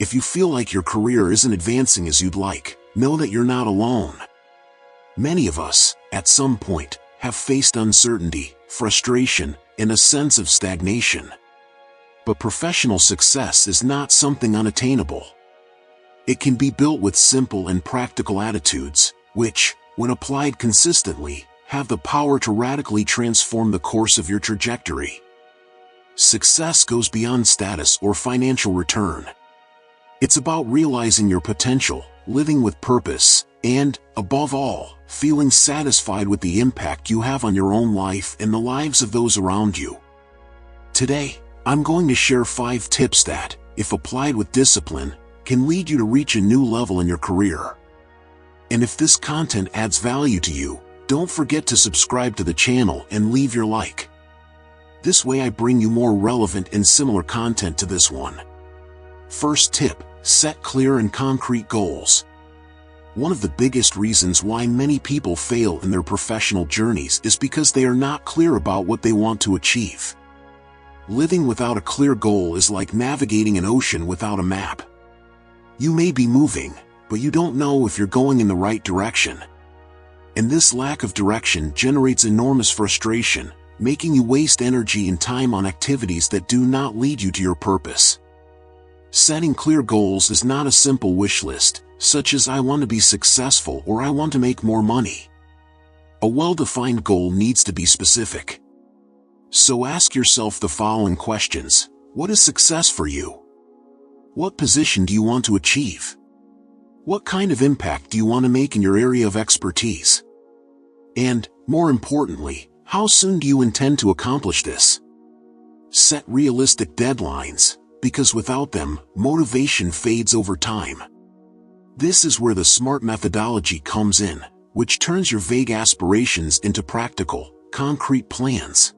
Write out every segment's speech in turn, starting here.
If you feel like your career isn't advancing as you'd like, know that you're not alone. Many of us, at some point, have faced uncertainty, frustration, and a sense of stagnation. But professional success is not something unattainable. It can be built with simple and practical attitudes, which, when applied consistently, have the power to radically transform the course of your trajectory. Success goes beyond status or financial return. It's about realizing your potential, living with purpose, and, above all, feeling satisfied with the impact you have on your own life and the lives of those around you. Today, I'm going to share 5 tips that, if applied with discipline, can lead you to reach a new level in your career. And if this content adds value to you, don't forget to subscribe to the channel and leave your like. This way I bring you more relevant and similar content to this one. First tip, set clear and concrete goals. One of the biggest reasons why many people fail in their professional journeys is because they are not clear about what they want to achieve. Living without a clear goal is like navigating an ocean without a map. You may be moving, but you don't know if you're going in the right direction. And this lack of direction generates enormous frustration, making you waste energy and time on activities that do not lead you to your purpose. Setting clear goals is not a simple wish list, such as I want to be successful or I want to make more money. A well-defined goal needs to be specific. So ask yourself the following questions. What is success for you? What position do you want to achieve? What kind of impact do you want to make in your area of expertise? And, more importantly, how soon do you intend to accomplish this? Set realistic deadlines, because without them, motivation fades over time. This is where the SMART methodology comes in, which turns your vague aspirations into practical, concrete plans.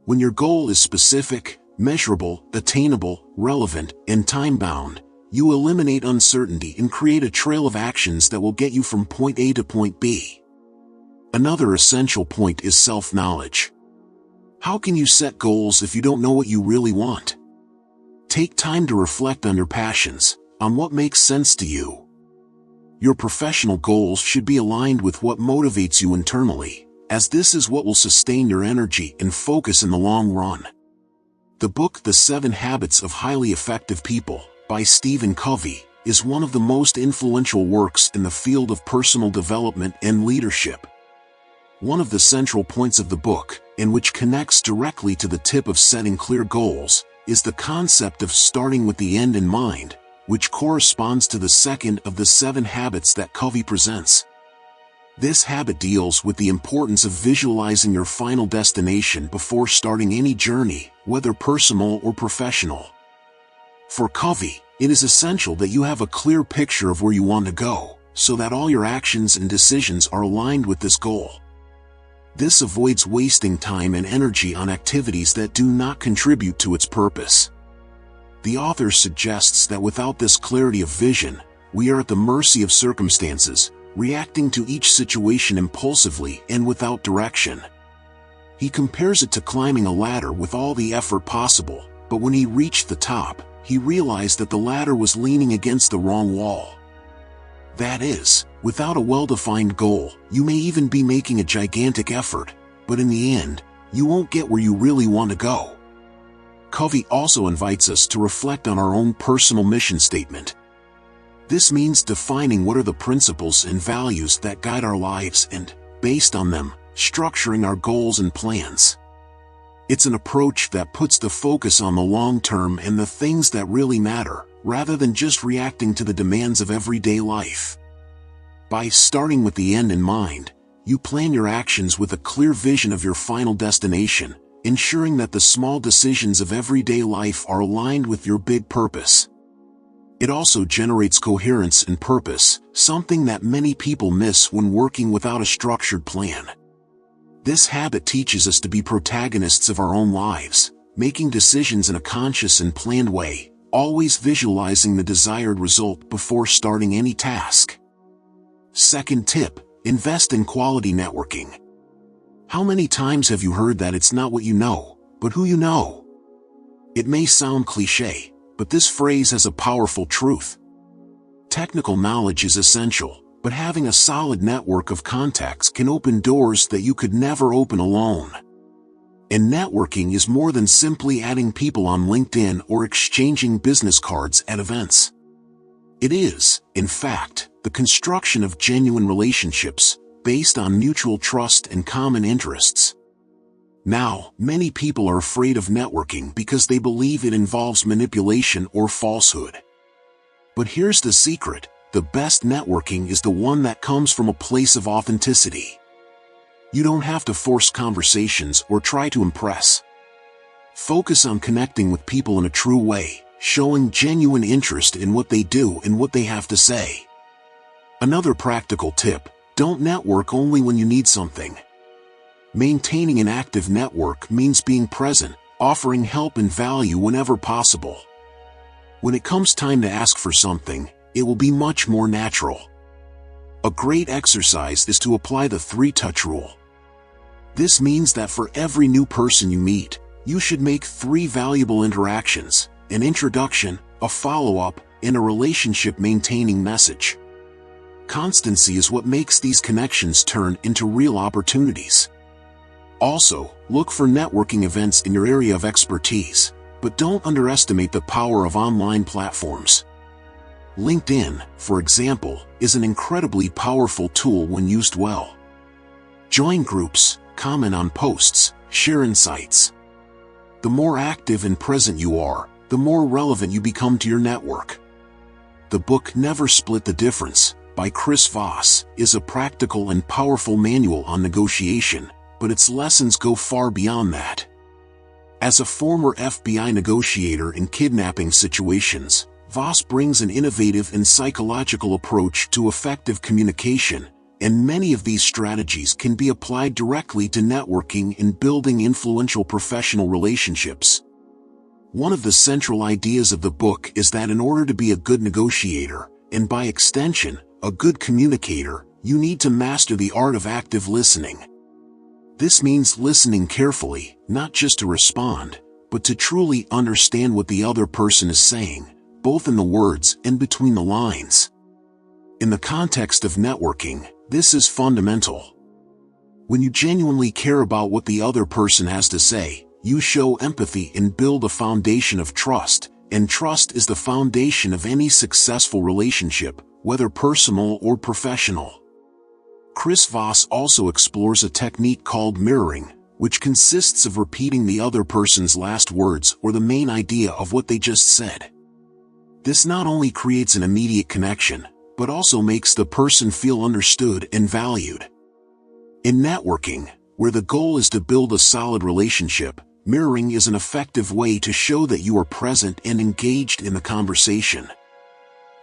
When your goal is specific, measurable, attainable, relevant, and time-bound, you eliminate uncertainty and create a trail of actions that will get you from point A to point B. Another essential point is self-knowledge. How can you set goals if you don't know what you really want? Take time to reflect on your passions, on what makes sense to you. Your professional goals should be aligned with what motivates you internally, as this is what will sustain your energy and focus in the long run. The book The 7 Habits of Highly Effective People, by Stephen Covey, is one of the most influential works in the field of personal development and leadership. One of the central points of the book, and which connects directly to the tip of setting clear goals, is the concept of starting with the end in mind, which corresponds to the second of the 7 habits that Covey presents. This habit deals with the importance of visualizing your final destination before starting any journey, whether personal or professional. For Covey, it is essential that you have a clear picture of where you want to go, so that all your actions and decisions are aligned with this goal. This avoids wasting time and energy on activities that do not contribute to its purpose. The author suggests that without this clarity of vision, we are at the mercy of circumstances, reacting to each situation impulsively and without direction. He compares it to climbing a ladder with all the effort possible, but when he reached the top, he realized that the ladder was leaning against the wrong wall. That is, without a well-defined goal, you may even be making a gigantic effort, but in the end, you won't get where you really want to go. Covey also invites us to reflect on our own personal mission statement. This means defining what are the principles and values that guide our lives and, based on them, structuring our goals and plans. It's an approach that puts the focus on the long term and the things that really matter, rather than just reacting to the demands of everyday life. By starting with the end in mind, you plan your actions with a clear vision of your final destination, ensuring that the small decisions of everyday life are aligned with your big purpose. It also generates coherence and purpose, something that many people miss when working without a structured plan. This habit teaches us to be protagonists of our own lives, making decisions in a conscious and planned way, always visualizing the desired result before starting any task. Second tip, invest in quality networking. How many times have you heard that it's not what you know, but who you know? It may sound cliché, but this phrase has a powerful truth. Technical knowledge is essential, but having a solid network of contacts can open doors that you could never open alone. And networking is more than simply adding people on LinkedIn or exchanging business cards at events. It is, in fact, the construction of genuine relationships, based on mutual trust and common interests. Now, many people are afraid of networking because they believe it involves manipulation or falsehood. But here's the secret: the best networking is the one that comes from a place of authenticity. You don't have to force conversations or try to impress. Focus on connecting with people in a true way, showing genuine interest in what they do and what they have to say. Another practical tip: don't network only when you need something. Maintaining an active network means being present, offering help and value whenever possible. When it comes time to ask for something, it will be much more natural. A great exercise is to apply the 3-touch rule. This means that for every new person you meet, you should make 3 valuable interactions: an introduction, a follow-up, and a relationship-maintaining message. Constancy is what makes these connections turn into real opportunities. Also, look for networking events in your area of expertise, but don't underestimate the power of online platforms. LinkedIn, for example, is an incredibly powerful tool when used well. Join groups, comment on posts, share insights. The more active and present you are, the more relevant you become to your network. The book Never Split the Difference, by Chris Voss, is a practical and powerful manual on negotiation, but its lessons go far beyond that. As a former FBI negotiator in kidnapping situations, Voss brings an innovative and psychological approach to effective communication, and many of these strategies can be applied directly to networking and building influential professional relationships. One of the central ideas of the book is that in order to be a good negotiator, and by extension, a good communicator, you need to master the art of active listening. This means listening carefully, not just to respond, but to truly understand what the other person is saying, both in the words and between the lines. In the context of networking, this is fundamental. When you genuinely care about what the other person has to say, you show empathy and build a foundation of trust, and trust is the foundation of any successful relationship, whether personal or professional. Chris Voss also explores a technique called mirroring, which consists of repeating the other person's last words or the main idea of what they just said. This not only creates an immediate connection, but also makes the person feel understood and valued. In networking, where the goal is to build a solid relationship, mirroring is an effective way to show that you are present and engaged in the conversation.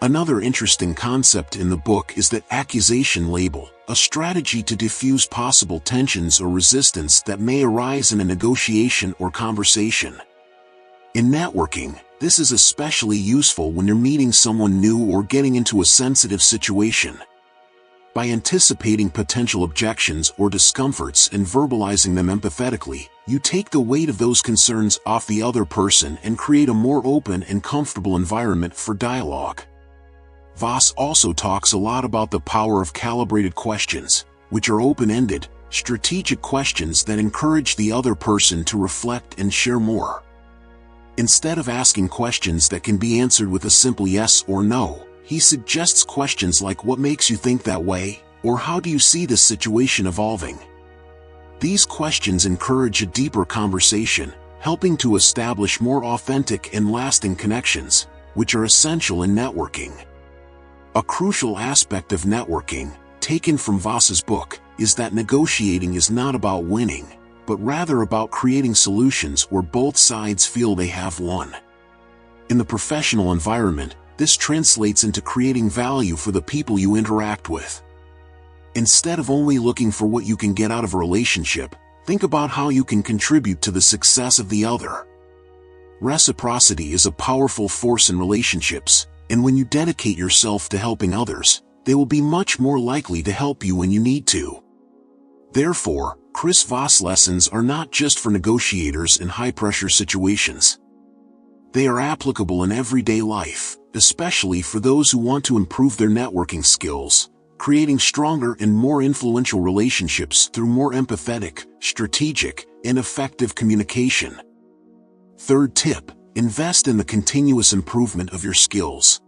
Another interesting concept in the book is the accusation label, a strategy to diffuse possible tensions or resistance that may arise in a negotiation or conversation. In networking, this is especially useful when you're meeting someone new or getting into a sensitive situation. By anticipating potential objections or discomforts and verbalizing them empathetically, you take the weight of those concerns off the other person and create a more open and comfortable environment for dialogue. Voss also talks a lot about the power of calibrated questions, which are open-ended, strategic questions that encourage the other person to reflect and share more. Instead of asking questions that can be answered with a simple yes or no, he suggests questions like "What makes you think that way?" or "How do you see this situation evolving?" These questions encourage a deeper conversation, helping to establish more authentic and lasting connections, which are essential in networking. A crucial aspect of networking, taken from Voss's book, is that negotiating is not about winning, but rather about creating solutions where both sides feel they have won. In the professional environment, this translates into creating value for the people you interact with. Instead of only looking for what you can get out of a relationship, think about how you can contribute to the success of the other. Reciprocity is a powerful force in relationships, and when you dedicate yourself to helping others, they will be much more likely to help you when you need to. Therefore, Chris Voss lessons are not just for negotiators in high-pressure situations. They are applicable in everyday life, especially for those who want to improve their networking skills, creating stronger and more influential relationships through more empathetic, strategic, and effective communication. Third tip: invest in the continuous improvement of your skills.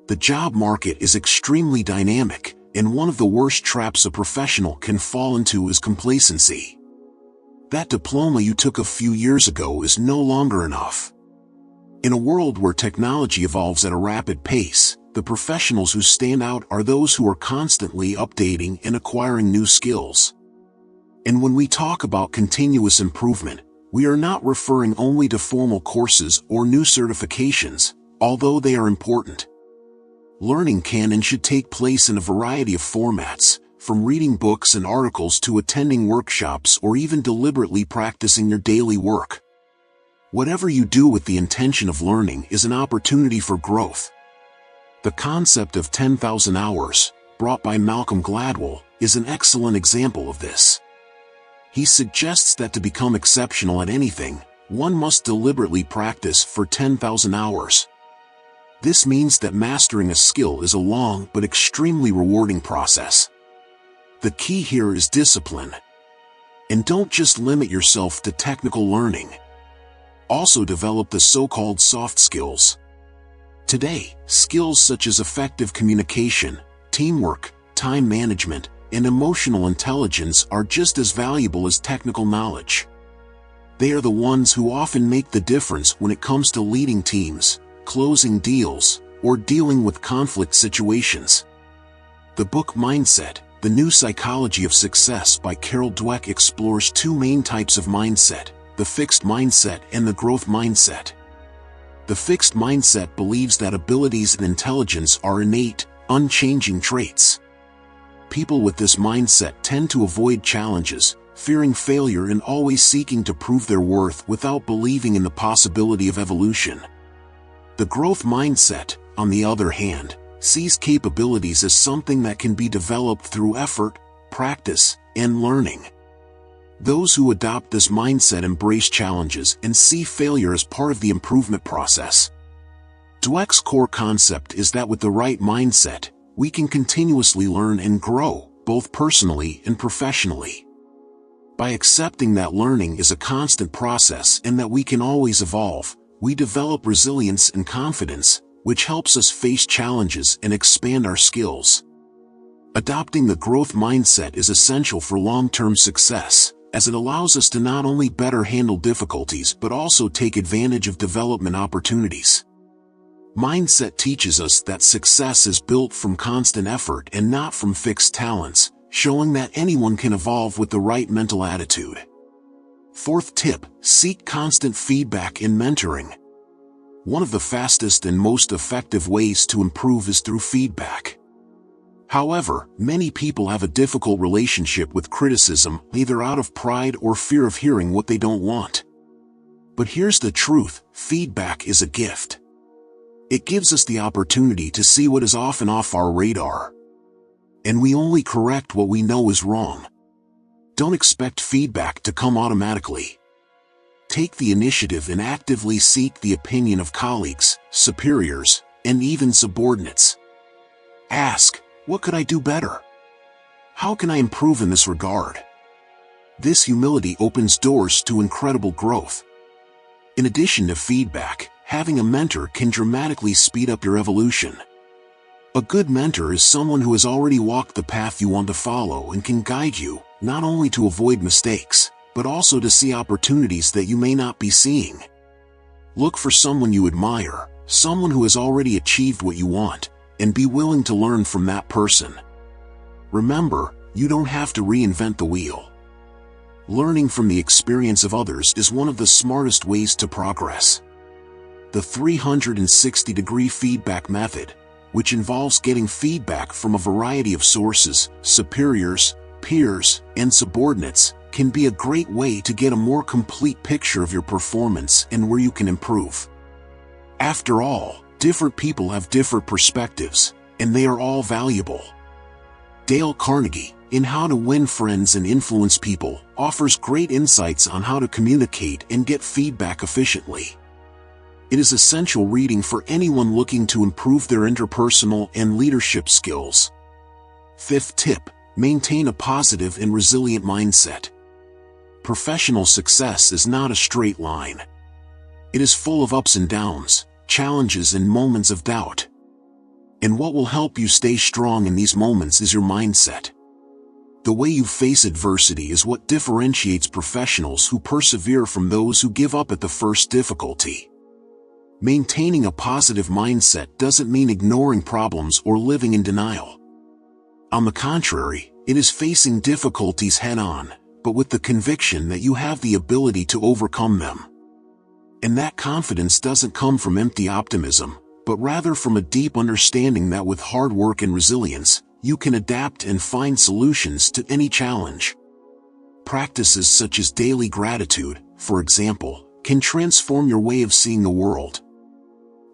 The job market is extremely dynamic, and one of the worst traps a professional can fall into is complacency. That diploma you took a few years ago is no longer enough. In a world where technology evolves at a rapid pace, the professionals who stand out are those who are constantly updating and acquiring new skills. And when we talk about continuous improvement, we are not referring only to formal courses or new certifications, although they are important. Learning can and should take place in a variety of formats, from reading books and articles to attending workshops or even deliberately practicing your daily work. Whatever you do with the intention of learning is an opportunity for growth. The concept of 10,000 hours, brought by Malcolm Gladwell, is an excellent example of this. He suggests that to become exceptional at anything, one must deliberately practice for 10,000 hours. This means that mastering a skill is a long but extremely rewarding process. The key here is discipline. And don't just limit yourself to technical learning. Also develop the so-called soft skills. Today, skills such as effective communication, teamwork, time management, and emotional intelligence are just as valuable as technical knowledge. They are the ones who often make the difference when it comes to leading teams, closing deals, or dealing with conflict situations. The book Mindset: The New Psychology of Success by Carol Dweck explores two main types of mindset: the fixed mindset and the growth mindset. The fixed mindset believes that abilities and intelligence are innate, unchanging traits. People with this mindset tend to avoid challenges, fearing failure and always seeking to prove their worth without believing in the possibility of evolution. The growth mindset, on the other hand, sees capabilities as something that can be developed through effort, practice, and learning. Those who adopt this mindset embrace challenges and see failure as part of the improvement process. Dweck's core concept is that with the right mindset, we can continuously learn and grow, both personally and professionally. By accepting that learning is a constant process and that we can always evolve, we develop resilience and confidence, which helps us face challenges and expand our skills. Adopting the growth mindset is essential for long-term success, as it allows us to not only better handle difficulties but also take advantage of development opportunities. Mindset teaches us that success is built from constant effort and not from fixed talents, showing that anyone can evolve with the right mental attitude. Fourth tip: seek constant feedback and mentoring. One of the fastest and most effective ways to improve is through feedback. However, many people have a difficult relationship with criticism, either out of pride or fear of hearing what they don't want. But here's the truth: feedback is a gift. It gives us the opportunity to see what is often off our radar. And we only correct what we know is wrong. Don't expect feedback to come automatically. Take the initiative and actively seek the opinion of colleagues, superiors, and even subordinates. Ask, what could I do better? How can I improve in this regard? This humility opens doors to incredible growth. In addition to feedback, having a mentor can dramatically speed up your evolution. A good mentor is someone who has already walked the path you want to follow and can guide you, not only to avoid mistakes, but also to see opportunities that you may not be seeing. Look for someone you admire, someone who has already achieved what you want, and be willing to learn from that person. Remember, you don't have to reinvent the wheel. Learning from the experience of others is one of the smartest ways to progress. The 360-degree feedback method, which involves getting feedback from a variety of sources, superiors, peers, and subordinates, can be a great way to get a more complete picture of your performance and where you can improve. After all, different people have different perspectives, and they are all valuable. Dale Carnegie, in How to Win Friends and Influence People, offers great insights on how to communicate and get feedback efficiently. It is essential reading for anyone looking to improve their interpersonal and leadership skills. Fifth tip: maintain a positive and resilient mindset. Professional success is not a straight line. It is full of ups and downs, challenges and moments of doubt. And what will help you stay strong in these moments is your mindset. The way you face adversity is what differentiates professionals who persevere from those who give up at the first difficulty. Maintaining a positive mindset doesn't mean ignoring problems or living in denial. On the contrary, it is facing difficulties head-on, but with the conviction that you have the ability to overcome them. And that confidence doesn't come from empty optimism, but rather from a deep understanding that with hard work and resilience, you can adapt and find solutions to any challenge. Practices such as daily gratitude, for example, can transform your way of seeing the world.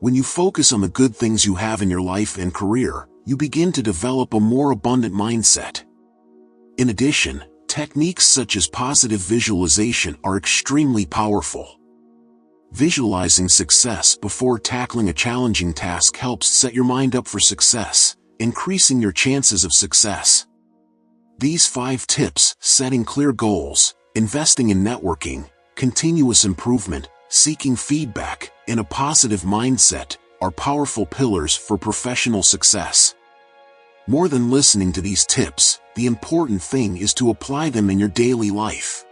When you focus on the good things you have in your life and career, you begin to develop a more abundant mindset. In addition, techniques such as positive visualization are extremely powerful. Visualizing success before tackling a challenging task helps set your mind up for success, increasing your chances of success. These 5 tips: setting clear goals, investing in networking, continuous improvement, seeking feedback, and a positive mindset, are powerful pillars for professional success. More than listening to these tips, the important thing is to apply them in your daily life.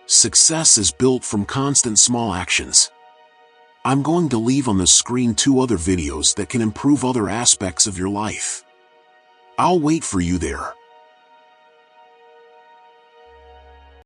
Success is built from constant small actions. I'm going to leave on the screen 2 other videos that can improve other aspects of your life. I'll wait for you there.